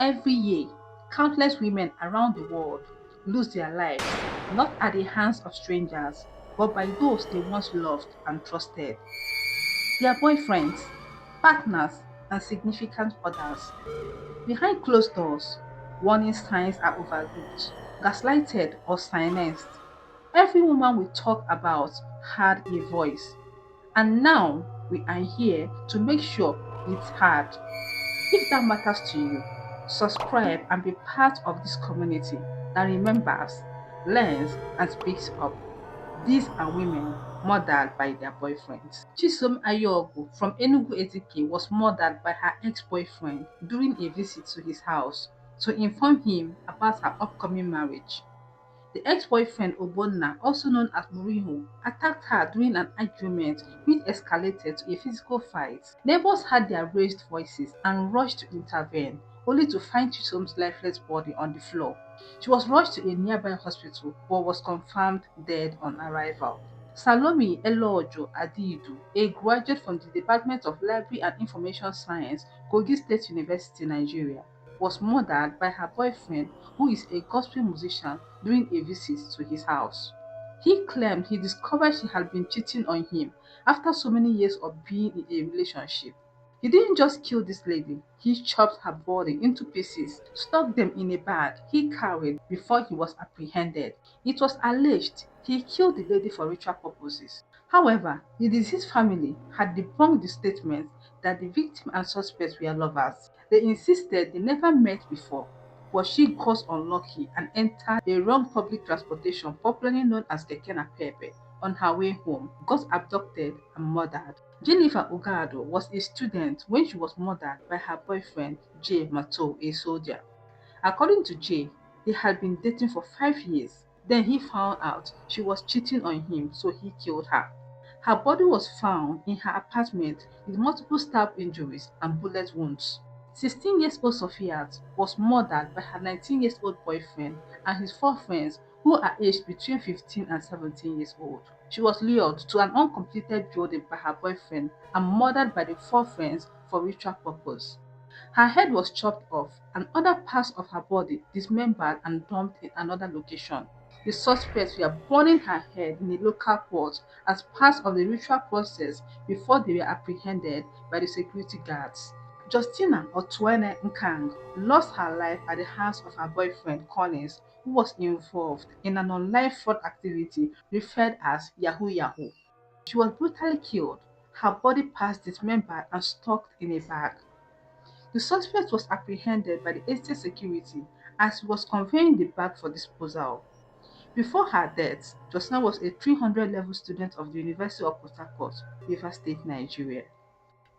Every year, countless women around the world lose their lives not at the hands of strangers, but by those they once loved and trusted. Their boyfriends, partners, and significant others. Behind closed doors, warning signs are overlooked, gaslighted, or silenced. Every woman we talk about had a voice, and now we are here to make sure it's heard. If that matters to you, subscribe and be part of this community that remembers, learns, and speaks up. These are women murdered by their boyfriends. Chisom Ayogu from Enugu Ezike was murdered by her ex-boyfriend during a visit to his house to inform him about her upcoming marriage. The ex-boyfriend Ogbonna, also known as Mourinho, attacked her during an argument which escalated to a physical fight. Neighbors heard their raised voices and rushed to intervene, only to find Chisholm's lifeless body on the floor. She was rushed to a nearby hospital but was confirmed dead on arrival. Salome Eloojo Adidu, a graduate from the Department of Library and Information Science, Kogi State University, Nigeria, was murdered by her boyfriend, who is a gospel musician, during a visit to his house. He claimed he discovered she had been cheating on him after so many years of being in a relationship. He didn't just kill this lady, he chopped her body into pieces, stuck them in a bag he carried before he was apprehended. It was alleged he killed the lady for ritual purposes. However, the deceased family had debunked the statement that the victim and suspects were lovers. They insisted they never met before, but she got unlucky and entered a wrong public transportation popularly known as Keke Napepe on her way home, got abducted and murdered. Jennifer Ogado was a student when she was murdered by her boyfriend Jay Mato, a soldier. According to Jay, they had been dating for 5 years. Then he found out she was cheating on him, so he killed her. Her body was found in her apartment with multiple stab injuries and bullet wounds. 16-year-old Sofiat was murdered by her 19-year-old boyfriend and his four friends who are aged between 15 and 17 years old. She was lured to an uncompleted building by her boyfriend and murdered by the four friends for ritual purpose. Her head was chopped off and other parts of her body dismembered and dumped in another location. The suspects were burning her head in a local port as part of the ritual process before they were apprehended by the security guards. Justina Otuene Nkang lost her life at the hands of her boyfriend Collins, who was involved in an online fraud activity referred as Yahoo Yahoo. She was brutally killed, her body parts dismembered and stuck in a bag. The suspect was apprehended by the estate security as he was conveying the bag for disposal. Before her death, Josna was a 300 level student of the University of Port Harcourt, Rivers State, Nigeria.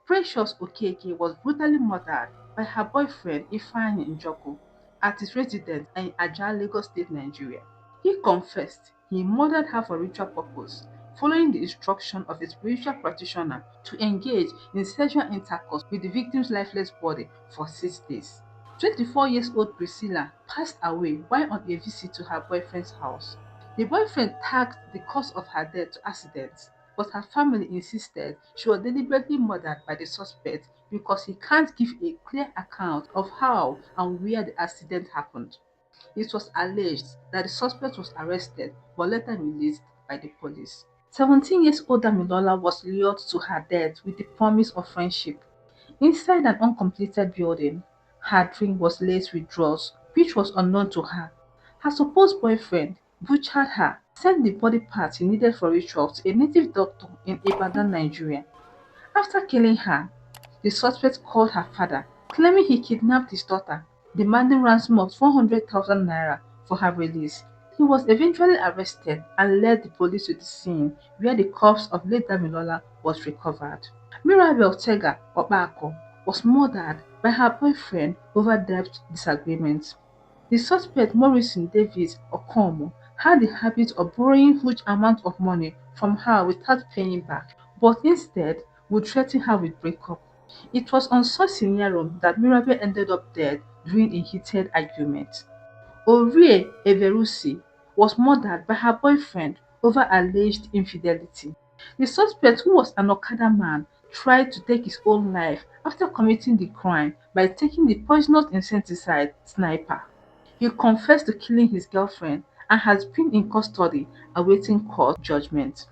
Precious Okeke was brutally murdered by her boyfriend Ifeanyi Njoku at his residence in Ajah, Lagos State, Nigeria. He confessed he murdered her for ritual purpose, following the instruction of a spiritual practitioner to engage in sexual intercourse with the victim's lifeless body for 6 days. 24-year-old Priscilla passed away while on a visit to her boyfriend's house. The boyfriend tagged the cause of her death to accident, but her family insisted she was deliberately murdered by the suspect because he can't give a clear account of how and where the accident happened. It was alleged that the suspect was arrested but later released by the police. 17 years old Damilola was lured to her death with the promise of friendship. Inside an uncompleted building, her drink was laced with drugs, which was unknown to her. Her supposed boyfriend butchered her, sent the body parts he needed for rituals to a native doctor in Ibadan, Nigeria. After killing her, the suspect called her father, claiming he kidnapped his daughter, demanding ransom of 400,000 naira for her release. He was eventually arrested and led the police to the scene where the corpse of late Damilola was recovered. Mirabel Tega Obako was murdered by her boyfriend over debt disagreements. The suspect Morrison Davis Okomo had the habit of borrowing huge amounts of money from her without paying back, but instead would threaten her with breakup. It was on such scenario that Mirabel ended up dead during a heated argument. Orie Everusi was murdered by her boyfriend over alleged infidelity. The suspect, who was an Okada man, tried to take his own life after committing the crime by taking the poisonous insecticide sniper. He confessed to killing his girlfriend and has been in custody awaiting court judgment.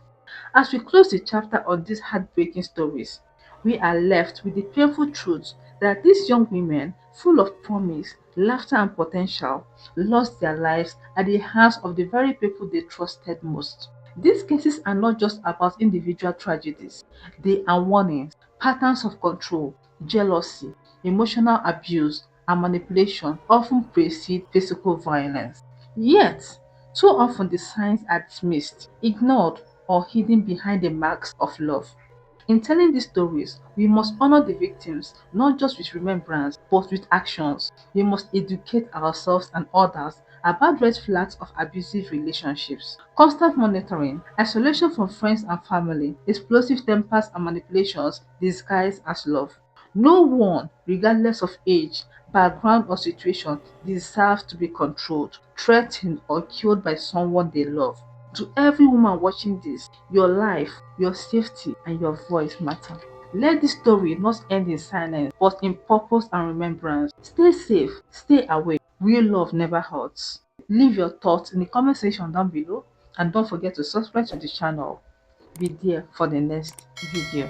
As we close the chapter on these heartbreaking stories, we are left with the painful truth that these young women, full of promise, laughter, and potential, lost their lives at the hands of the very people they trusted most. These cases are not just about individual tragedies, they are warnings, patterns of control, jealousy, emotional abuse, and manipulation often precede physical violence. Yet, too often the signs are dismissed, ignored, or hidden behind the masks of love. In telling these stories, we must honor the victims not just with remembrance but with actions. We must educate ourselves and others about red flags of abusive relationships. Constant monitoring, isolation from friends and family, explosive tempers and manipulations disguised as love. No one, regardless of age, background, or situation, deserves to be controlled, threatened, or killed by someone they love. To every woman watching this, your life, your safety, and your voice matter. Let this story not end in silence, but in purpose and remembrance. Stay safe, stay away. Real love never hurts. Leave your thoughts in the comment section down below, and don't forget to subscribe to the channel. Be there for the next video.